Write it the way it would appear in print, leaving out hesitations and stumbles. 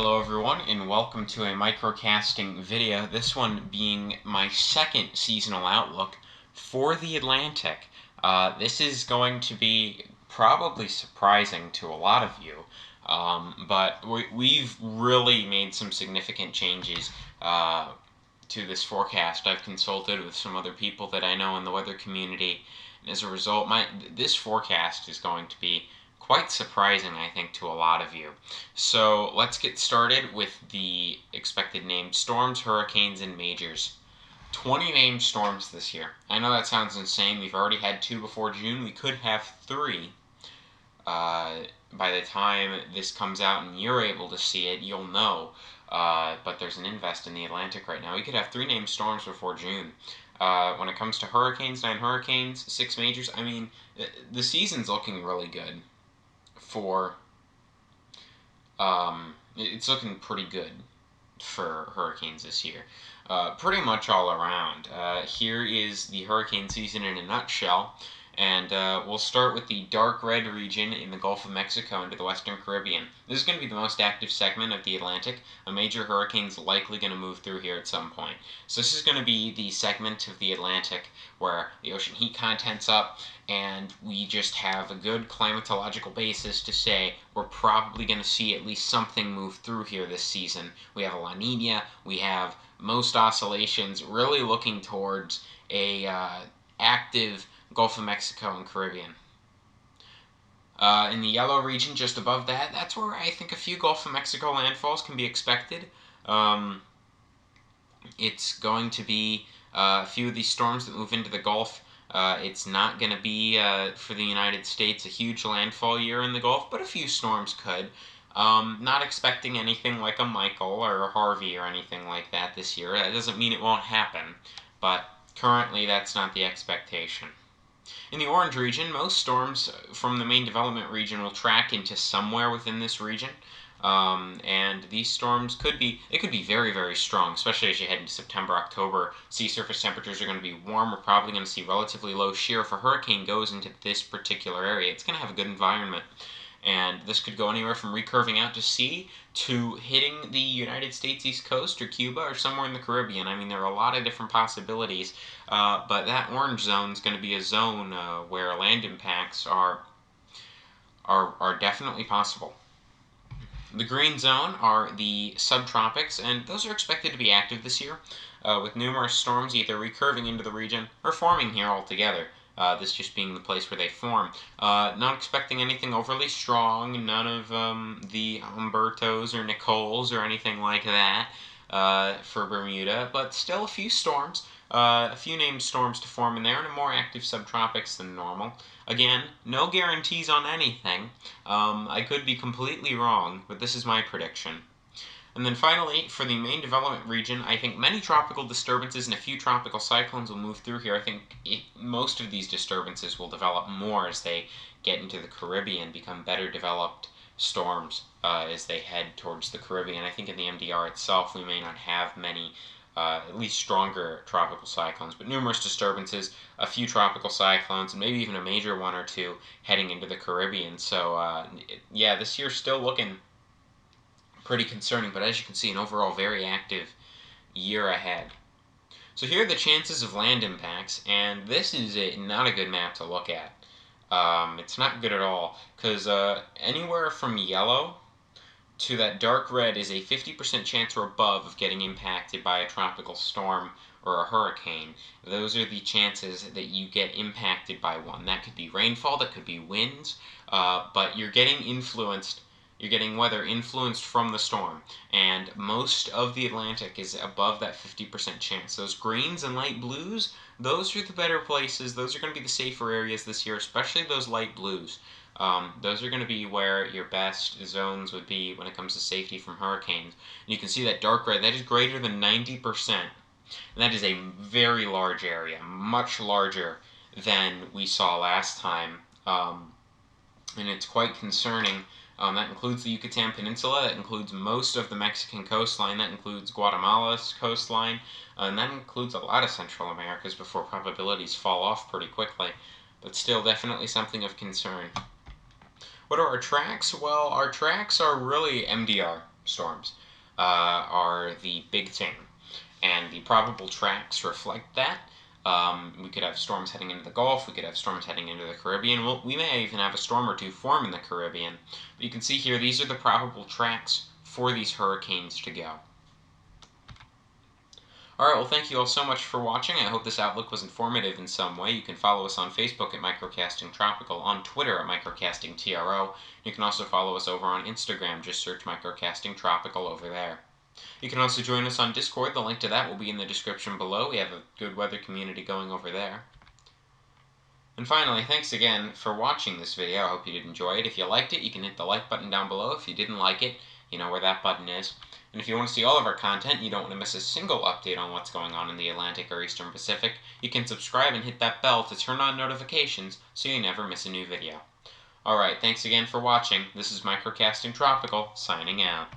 Hello everyone, and welcome to a microcasting video, this one being my second seasonal outlook for the Atlantic. This is going to be probably surprising to a lot of you, but we've really made some significant changes to this forecast. I've consulted with some other people that I know in the weather community, and as a result, this forecast is going to be quite surprising, I think, to a lot of you. So let's get started with the expected named storms, hurricanes, and majors. 20 named storms this year. I know that sounds insane. We've already had 2 before June. We could have 3 by the time this comes out and you're able to see it. You'll know. But there's an invest in the Atlantic right now. We could have 3 named storms before June. When it comes to hurricanes, 9 hurricanes, 6 majors, I mean, the season's looking really good for, it's looking pretty good for hurricanes this year. Pretty much all around. Here is the hurricane season in a nutshell. And we'll start with the dark red region in the Gulf of Mexico into the Western Caribbean. This is going to be the most active segment of the Atlantic. A major hurricane's likely going to move through here at some point. So this is going to be the segment of the Atlantic where the ocean heat content's up, and we just have a good climatological basis to say we're probably going to see at least something move through here this season. We have a La Nina, we have most oscillations really looking towards a active Gulf of Mexico and Caribbean. In the yellow region just above that, that's where I think a few Gulf of Mexico landfalls can be expected. It's going to be a few of these storms that move into the Gulf. It's not going to be, for the United States, a huge landfall year in the Gulf, but a few storms could. Not expecting anything like a Michael or a Harvey or anything like that this year. That doesn't mean it won't happen, but currently that's not the expectation. In the orange region, most storms from the main development region will track into somewhere within this region. And these storms could be very, very strong, especially as you head into September, October. Sea surface temperatures are going to be warm. We're probably going to see relatively low shear. If a hurricane goes into this particular area, it's going to have a good environment. And this could go anywhere from recurving out to sea to hitting the United States East Coast or Cuba or somewhere in the Caribbean. I mean, there are a lot of different possibilities, but that orange zone is going to be a zone where land impacts are definitely possible. The green zone are the subtropics, and those are expected to be active this year, with numerous storms either recurving into the region or forming here altogether. This just being the place where they form. Not expecting anything overly strong, none of the Humbertos or Nicoles or anything like that for Bermuda, but still a few storms, a few named storms to form in there, and a more active subtropics than normal. Again, no guarantees on anything. I could be completely wrong, but this is my prediction. And then finally, for the main development region, I think many tropical disturbances and a few tropical cyclones will move through here. I think most of these disturbances will develop more as they get into the Caribbean, become better developed storms as they head towards the Caribbean. I think in the MDR itself, we may not have many, at least stronger tropical cyclones, but numerous disturbances, a few tropical cyclones, and maybe even a major one or two heading into the Caribbean. So, yeah, this year's still looking pretty concerning, but as you can see, an overall very active year ahead. So here are the chances of land impacts, and this is not a good map to look at. It's not good at all, because anywhere from yellow to that dark red is a 50% chance or above of getting impacted by a tropical storm or a hurricane. Those are the chances that you get impacted by one. That could be rainfall, that could be winds, but you're getting influenced. You're getting weather influenced from the storm, and most of the Atlantic is above that 50% chance. Those greens and light blues, those are the better places. Those are going to be the safer areas this year, especially those light blues. Those are going to be where your best zones would be when it comes to safety from hurricanes. And you can see that dark red, that is greater than 90%. And that is a very large area, much larger than we saw last time. And it's quite concerning. That includes the Yucatan Peninsula, that includes most of the Mexican coastline, that includes Guatemala's coastline, and that includes a lot of Central America's before probabilities fall off pretty quickly, but still definitely something of concern. What are our tracks? Well, our tracks are really MDR. storms are the big thing, and the probable tracks reflect that. We could have storms heading into the Gulf, we could have storms heading into the Caribbean, we may even have a storm or two form in the Caribbean. But you can see here, these are the probable tracks for these hurricanes to go. Alright, well thank you all so much for watching. I hope this outlook was informative in some way. You can follow us on Facebook at MicroCasting Tropical, on Twitter at MicroCasting TRO. You can also follow us over on Instagram, just search MicroCasting Tropical over there. You can also join us on Discord. The link to that will be in the description below. We have a good weather community going over there. And finally, thanks again for watching this video. I hope you did enjoy it. If you liked it, you can hit the like button down below. If you didn't like it, you know where that button is. And if you want to see all of our content, you don't want to miss a single update on what's going on in the Atlantic or Eastern Pacific, you can subscribe and hit that bell to turn on notifications so you never miss a new video. Alright, thanks again for watching. This is MicroCasting Tropical, signing out.